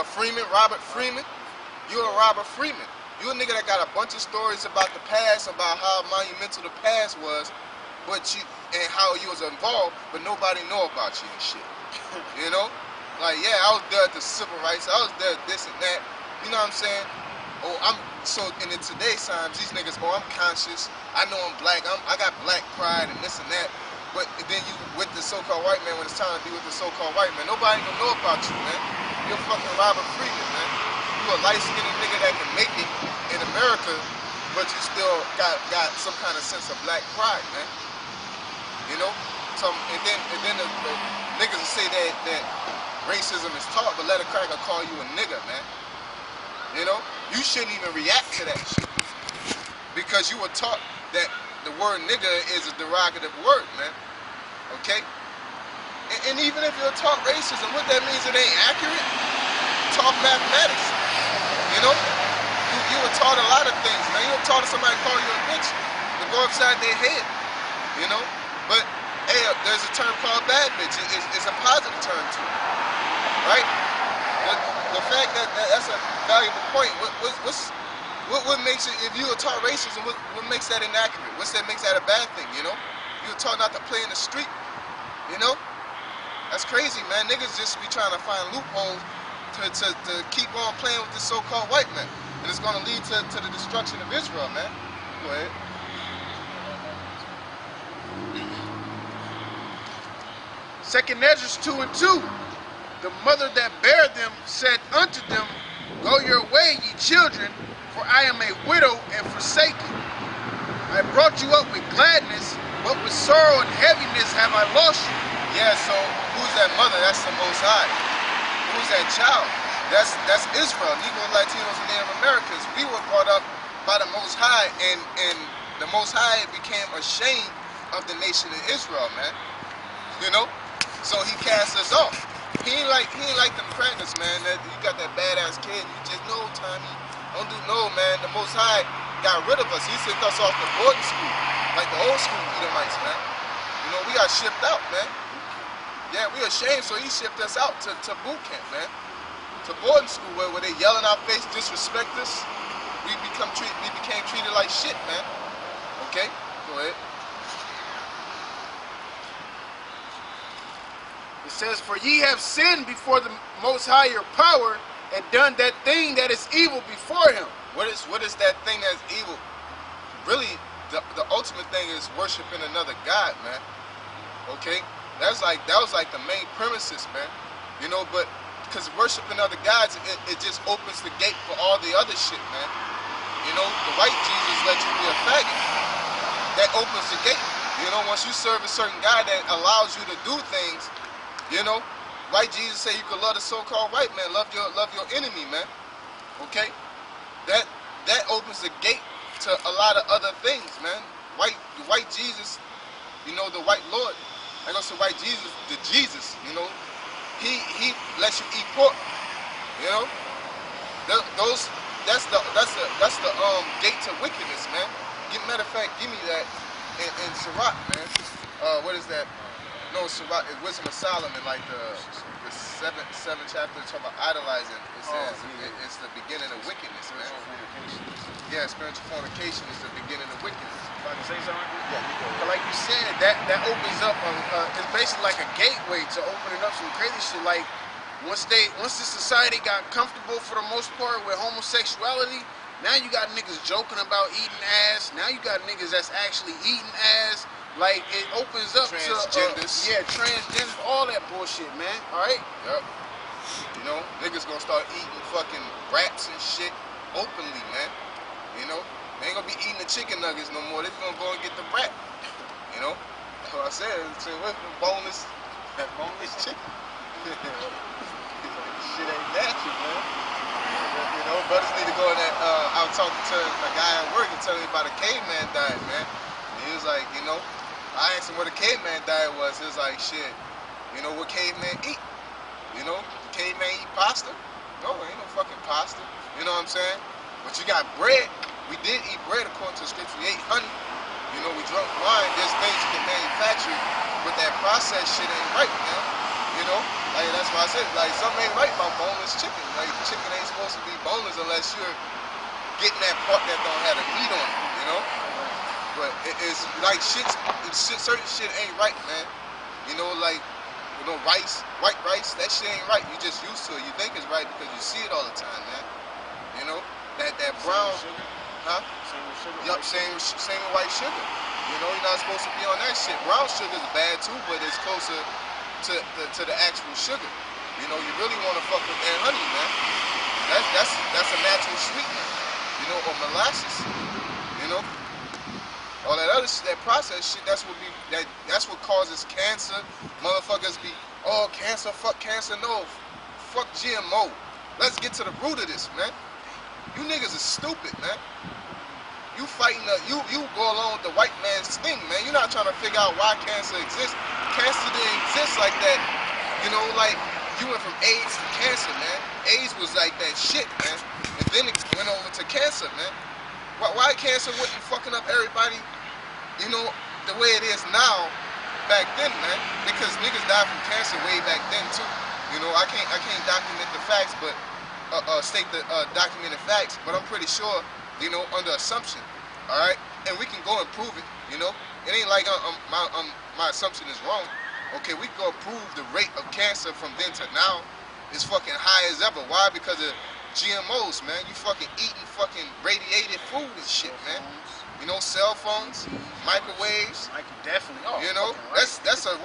Freeman, Robert Freeman. You're a Robert Freeman. You a nigga that got a bunch of stories about the past, about how monumental the past was, but you and how you was involved, but nobody know about you and shit. You know? Like, yeah, I was there at the civil rights, I was there at this and that. You know what I'm saying? Oh, in today's times, these niggas, oh, I'm conscious, I know I'm black, I got black pride and this and that. But then you with the so-called white man, when it's time to be with the so-called white man, nobody gonna know about you, man. You're fucking Robert Freeman, man. You a light-skinned nigga that can make it in America, but you still got some kind of sense of black pride, man. You know? So and then the niggas will say that racism is taught, but let a cracker call you a nigga, man. You know? You shouldn't even react to that shit. Because you were taught that the word nigga is a derogative word, man. Okay? And even if you're taught racism, what that means it ain't accurate? Talk mathematics. You know? You were taught a lot of things, man. You were taught somebody call you a bitch to go upside their head. You know? But hey, there's a term called bad bitch. It's a positive term to it. Right? The fact that's a valuable point. What makes it, if you were taught racism, what makes that inaccurate? What's that makes that a bad thing, you know? You were taught not to play in the street, you know? That's crazy, man. Niggas just be trying to find loopholes to keep on playing with this so-called white man. And it's going to lead to the destruction of Israel, man. Go ahead. Second Ezra 2:2. The mother that bare them said unto them, Go your way, ye children, for I am a widow and forsaken. I brought you up with gladness, but with sorrow and heaviness have I lost you. Yeah, so who's that mother? That's the Most High. Who's that child? That's Israel, Negroes, Latinos, and Native Americans. We were brought up by the Most High, and the Most High became ashamed of the nation of Israel, man. You know? So he cast us off. He ain't like them crackers, man. That you got that badass kid, you just know, Tommy. Don't do no, man. The Most High got rid of us. He sent us off to boarding school, like the old school Edomites, man. You know, we got shipped out, man. Yeah, we ashamed, so he shipped us out to boot camp, man. To boarding school where they yell in our face, disrespect us. We became treated like shit, man. Okay, go ahead. It says, For ye have sinned before the Most High your power, and done that thing that is evil before him. What is that thing that's evil? Really, the ultimate thing is worshiping another God, man. Okay? That was like the main premises, man. You know, but because worshiping other gods, it just opens the gate for all the other shit, man. You know, the white Jesus let you be a faggot. That opens the gate. You know, once you serve a certain God that allows you to do things, you know, white Jesus say you could love the so-called white man, love your enemy, man. Okay? That opens the gate to a lot of other things, man. The white Jesus, you know, the white Lord. I gonna say white Jesus, the Jesus, you know, he lets you eat pork. You know? That's the gate to wickedness, man. Matter of fact, give me that in Sirach, man. What is that? No, Sirach, Wisdom of Solomon, like the seventh chapter, talk about idolizing. It says it's the beginning of wickedness, man. Yeah, spiritual fornication is the beginning of wickedness. If I can say something? Yeah, you go. But like you said, that opens up, it's basically like a gateway to opening up some crazy shit. Like, once the society got comfortable for the most part with homosexuality, now you got niggas joking about eating ass. Now you got niggas that's actually eating ass. Like, it opens up transgenders. To transgenders, all that bullshit, man. All right. Yep. You know, niggas gonna start eating fucking rats and shit openly, man. You know, they ain't gonna be eating the chicken nuggets no more. They gonna go and get the rat. You know, that's what I said. What's the boneless chicken? Shit ain't natural, man. You know, brothers need to go in that. I was talking to a guy at work and telling me about a caveman diet, man. And he was like, you know, I asked him what a caveman diet was. He was like, shit, you know what caveman eat? You know, caveman eat pasta? No, ain't no fucking pasta. You know what I'm saying? But you got bread. We did eat bread according to the scripture. We ate honey. You know, we drunk wine. There's things you can manufacture, but that process shit ain't right, man. You You know, like that's why I said, like something ain't right about boneless chicken. Like chicken ain't supposed to be boneless unless you're getting that part that don't have the meat on it. You know, but it's like certain shit ain't right, man. You know, like rice, white rice, that shit ain't right. You just used to it. You think it's right because you see it all the time, man. You know, that brown, huh? Same with sugar. Yup, same with white sugar. You know, you're not supposed to be on that shit. Brown sugar is bad too, but it's closer to the actual sugar. You know, you really want to fuck with that honey, man. That's a natural sweetener. You know, or molasses. You know, all that other shit, that processed shit, that's what causes cancer. Motherfuckers be, oh, cancer, fuck cancer. No, fuck GMO. Let's get to the root of this, man. You niggas is stupid, man. You fighting you go along with the white man's thing, man. You're not trying to figure out why cancer exists. Cancer didn't exist like that. You know, like you went from AIDS to cancer, man. AIDS was like that shit, man. And then it went over to cancer, man. Why cancer wasn't fucking up everybody, you know, the way it is now back then, man? Because niggas died from cancer way back then too. You know, I can't document the facts, but state the documented facts, but I'm pretty sure, you know, under assumption, all right, and we can go and prove it. You know, it ain't like my assumption is wrong. Okay, we can go prove the rate of cancer from then to now is fucking high as ever. Why? Because of GMOs, man. You fucking eating fucking radiated food and shit, man. You know, cell phones, microwaves. Definitely. Oh, you know, that's a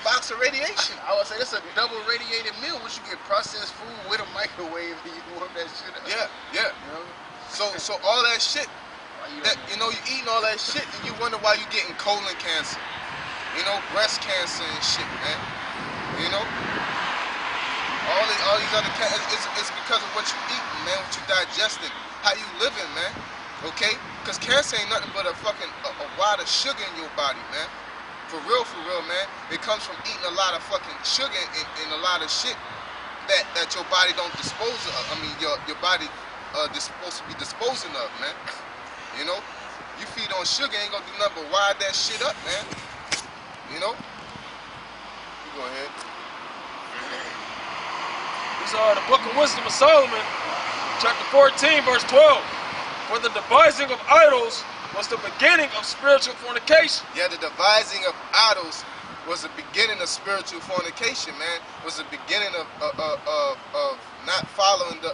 box of radiation. I would say that's a double radiated meal once you get processed food with a microwave and you warm that shit up. Yeah. You know? So all that shit, that you know, you eating all that shit and you wonder why you getting colon cancer, you know, breast cancer and shit, man. You know, all these other it's because of what you eating, man, what you digesting, how you living, man. Okay, because cancer ain't nothing but a fucking a wad of sugar in your body, man. For real, man. It comes from eating a lot of fucking sugar and a lot of shit that your body don't dispose of. I mean, your body supposed to be disposing of, man. You know, you feed on sugar, ain't gonna do nothing but wide that shit up, man. You know. You go ahead. These are the Book of Wisdom of Solomon, chapter 14, verse 12. For the devising of idols was the beginning of spiritual fornication. Yeah, the devising of idols was the beginning of spiritual fornication, man. Was the beginning of not following the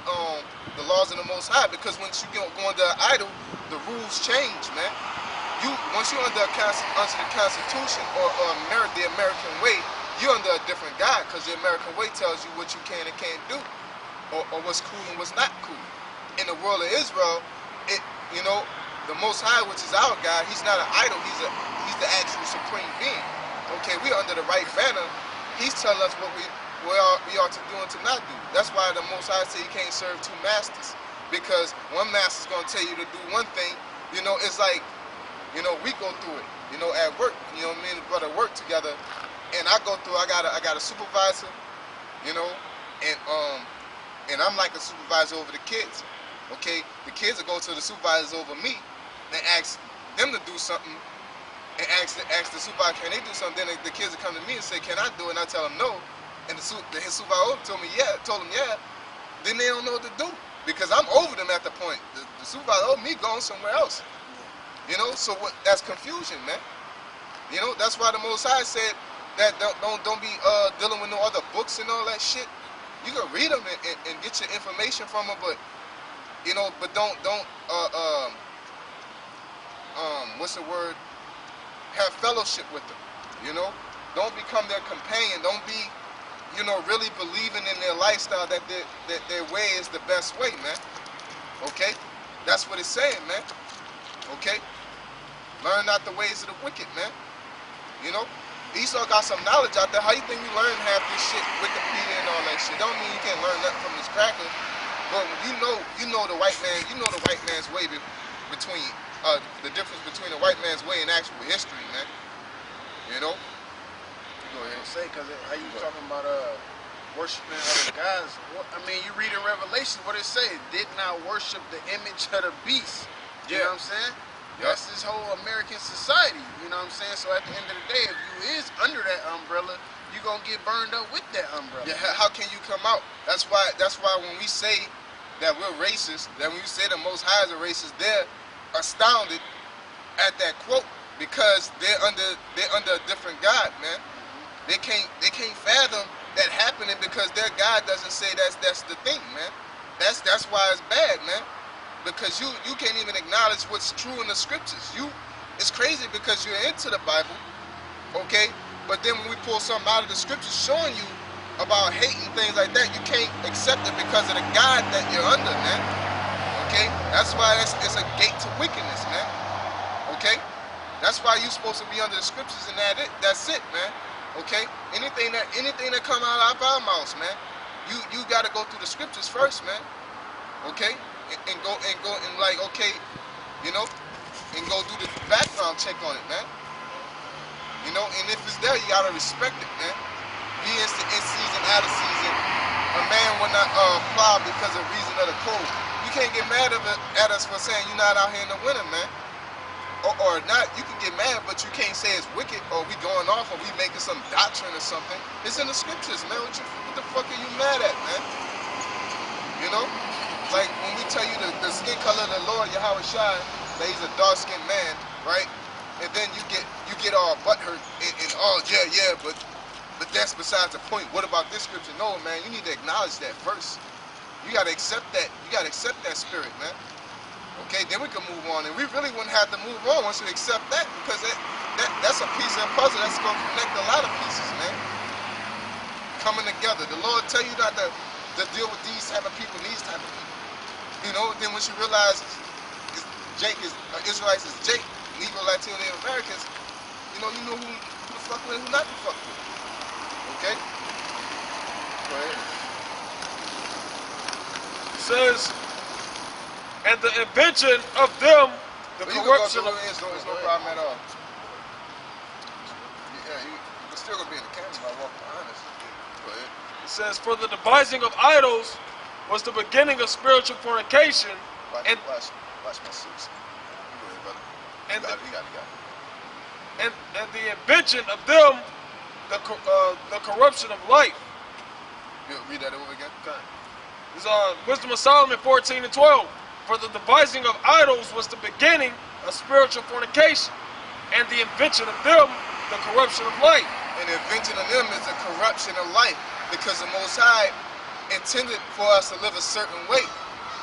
laws of the Most High. Because once you go under an idol, the rules change, man. Once you're under the Constitution or the American way, you're under a different God, because the American way tells you what you can and can't do, or what's cool and what's not cool. In the world of Israel, you know, the Most High, which is our God, he's not an idol, he's the actual supreme being. Okay, we're under the right banner. He's telling us what we ought to do and to not do. That's why the Most High said you can't serve two masters, because one master's gonna tell you to do one thing. You know, it's like, you know, we go through it, you know, at work. You know, me and the brother work together, and I go through. I got a supervisor, you know, and I'm like a supervisor over the kids. Okay, the kids will go to the supervisors over me and ask them to do something, and ask the supervisor, can they do something? Then the kids will come to me and say, can I do it? And I tell them no, and his supervisor told them yeah. Then they don't know what to do, because I'm over them at the point. The supervisor, me going somewhere else. You know, so that's confusion, man. You know, that's why the Most High said that don't be dealing with no other books and all that shit. You can read them and get your information from them, but you know, but don't what's the word? Have fellowship with them. You know, don't become their companion. Don't be, you know, really believing in their lifestyle that their way is the best way, man. Okay, that's what it's saying, man. Okay, learn not the ways of the wicked, man. You know, Esau got some knowledge out there. How you think you learn half this shit, Wikipedia and all that shit? Don't mean you can't learn nothing from this cracker. But you know the white man, you know the white man's way between the difference between the white man's way and actual history, man. You know. You go ahead. Say, cause how you talking about worshiping other gods? I mean, you read in Revelation what it say: did not worship the image of the beast. You know what I'm saying? Yep. That's this whole American society. You know what I'm saying? So at the end of the day, if you is under that umbrella, you gonna get burned up with that umbrella. Yeah, how can you come out? That's why when we say that we're racist, that when we say the Most High is a racist, they're astounded at that quote because they're under a different God, man. They can't fathom that happening because their God doesn't say that's the thing, man. That's why it's bad, man. Because you can't even acknowledge what's true in the scriptures. It's crazy because you're into the Bible, okay? But then when we pull something out of the scriptures showing you about hate and things like that, you can't accept it because of the God that you're under, man. Okay? That's why it's a gate to wickedness, man. Okay? That's why you're supposed to be under the scriptures and that's it, man. Okay? Anything that come out of our mouths, man, you gotta go through the scriptures first, man. Okay? And go and like, okay, you know, and go do the background check on it, man. You know, and if it's there, you gotta respect it, man. Be in season, out of season. A man will not plow because of reason of the cold. You can't get mad at us for saying you're not out here in the winter, man. Or not, you can get mad, but you can't say it's wicked or we going off or we making some doctrine or something. It's in the scriptures, man. What the fuck are you mad at, man? You know? Like when we tell you the skin color of the Lord, Yahweh Shai, that he's a dark-skinned man, right? And then you get all butthurt and oh yeah, but that's besides the point. What about this scripture? No, man, you need to acknowledge that first. You gotta accept that. You gotta accept that spirit, man. Okay, then we can move on, and we really wouldn't have to move on once we accept that because that's a piece of the puzzle that's gonna connect a lot of pieces, man. Coming together. The Lord tell you not to deal with these type of people, these type of people. You know, then when you realize Israelites is Jake, Negro, Latino, Native Americans, you know who to fuck with and who not to fuck with. Okay? Go ahead. It says, and the invention of them, the corruption of... There's no problem at all. Yeah, you're still going to be in the camera if I walk behind us. Go ahead. It says, for the devising of idols was the beginning of spiritual fornication. Watch my suits. Go ahead, brother. And you got it. And the invention of them, the corruption of life. You read that over again? Okay. This is Wisdom of Solomon 14 and 12. For the devising of idols was the beginning of spiritual fornication, and the invention of them, the corruption of life. And the invention of them is the corruption of life, because the Most High intended for us to live a certain way.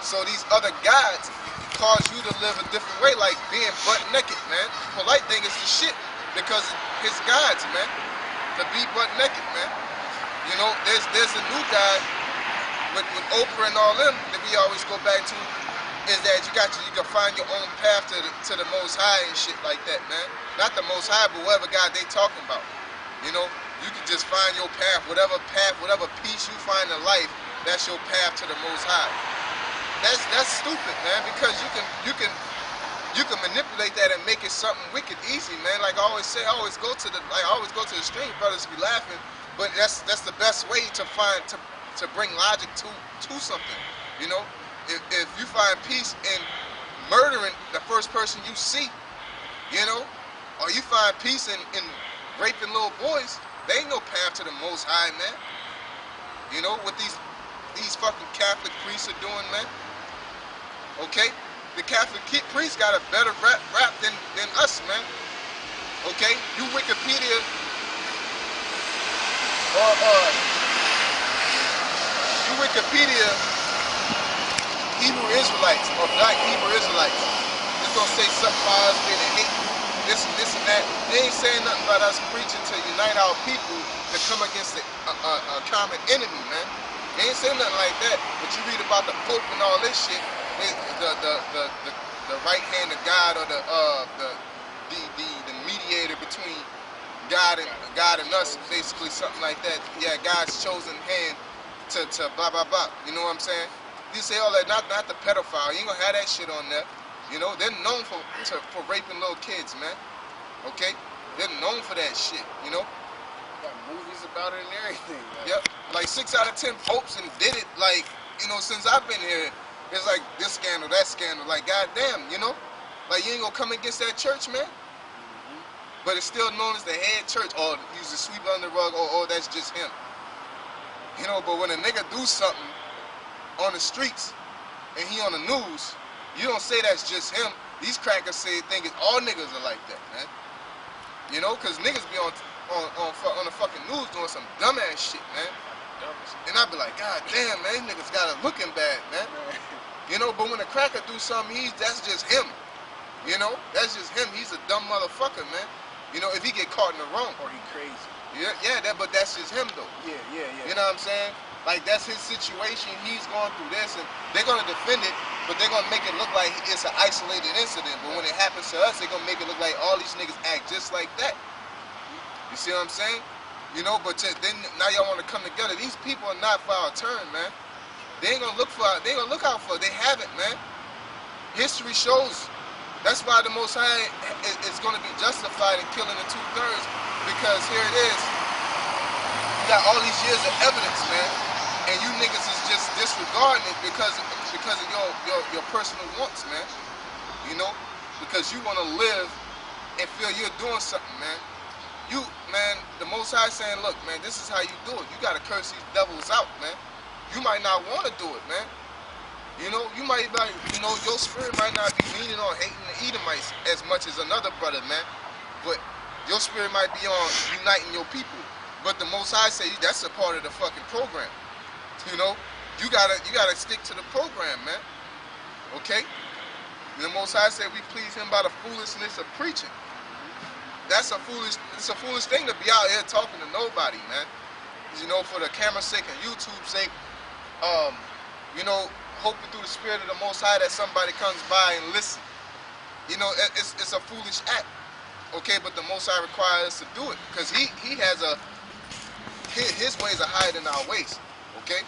So these other gods cause you to live a different way, like being butt naked, man. Polite thing is the shit, because his gods, man, to be butt naked, man. You know, there's a new god with Oprah and all them that we always go back to, is that you can find your own path to the Most High and shit like that, man. Not the Most High, but whatever God they talking about. You know, you can just find your path, whatever peace you find in life, that's your path to the Most High. That's stupid, man, because you can manipulate that and make it something wicked easy, man. Like I always say, I always go to the stream, brothers be laughing, but that's the best way to bring logic to something, you know. If you find peace in murdering the first person you see, you know, or you find peace in raping little boys, there ain't no path to the Most High, man. You know what these fucking Catholic priests are doing, man. Okay, the Catholic priests got a better rap than us, man. Okay, you Wikipedia Hebrew Israelites or black Hebrew Israelites. It's gonna say something about us being hate, this and that. They ain't saying nothing about us preaching to unite our people to come against a common enemy, man. They ain't saying nothing like that. But you read about the Pope and all this shit, the right hand of God, or the mediator between God and us, basically something like that. Yeah, God's chosen hand to blah blah blah. You know what I'm saying? You say all that, not the pedophile. You ain't gonna have that shit on there. You know, they're known for raping little kids, man. Okay, they're known for that shit. You know, got movies about it and everything. Man. Yep, like 6 out of 10 popes and did it. Like, you know, since I've been here, it's like this scandal, that scandal. Like, goddamn, you know, like you ain't gonna come against that church, man. but it's still known as the head church, or use the sweep under the rug, or that's just him. You know, but when a nigga do something on the streets and he on the news, you don't say that's just him. These crackers think all niggas are like that, man. You know, cause niggas be on the fucking news doing some dumbass shit, man. And I be like, God damn, man, these niggas got it looking bad, man. You know, but when a cracker do something, that's just him. You know, that's just him. He's a dumb motherfucker, man. You know, if he get caught in the wrong. Or he crazy. Yeah, but that's just him, though. Yeah. You know what I'm saying? Like, that's his situation. He's going through this, and they're going to defend it, but they're going to make it look like it's an isolated incident. But when it happens to us, they're going to make it look like all these niggas act just like that. You see what I'm saying? You know, but then now y'all want to come together. These people are not for our turn, man. They ain't going to look out for it. They haven't, man. History shows. That's why the Most High is going to be justified in killing the 2/3, because here it is. You got all these years of evidence, man, and you niggas is just disregarding it because of your personal wants, man. You know, because you want to live and feel you're doing something, man. Man, the Most High saying, look, man, this is how you do it. You got to curse these devils out, man. You might not want to do it, man. You know, you might like, you know, your spirit might not be leaning on hating the Edomites as much as another brother, man. But your spirit might be on uniting your people. But the Most High say that's a part of the fucking program. You know, you gotta stick to the program, man. Okay? The Most High said we please Him by the foolishness of preaching. It's a foolish thing to be out here talking to nobody, man. You know, for the camera's sake and YouTube's sake, you know, hoping through the spirit of the Most High that somebody comes by and listen. You know, it's a foolish act. Okay, but the Most High requires us to do it because he has his ways are higher than our ways. Okay.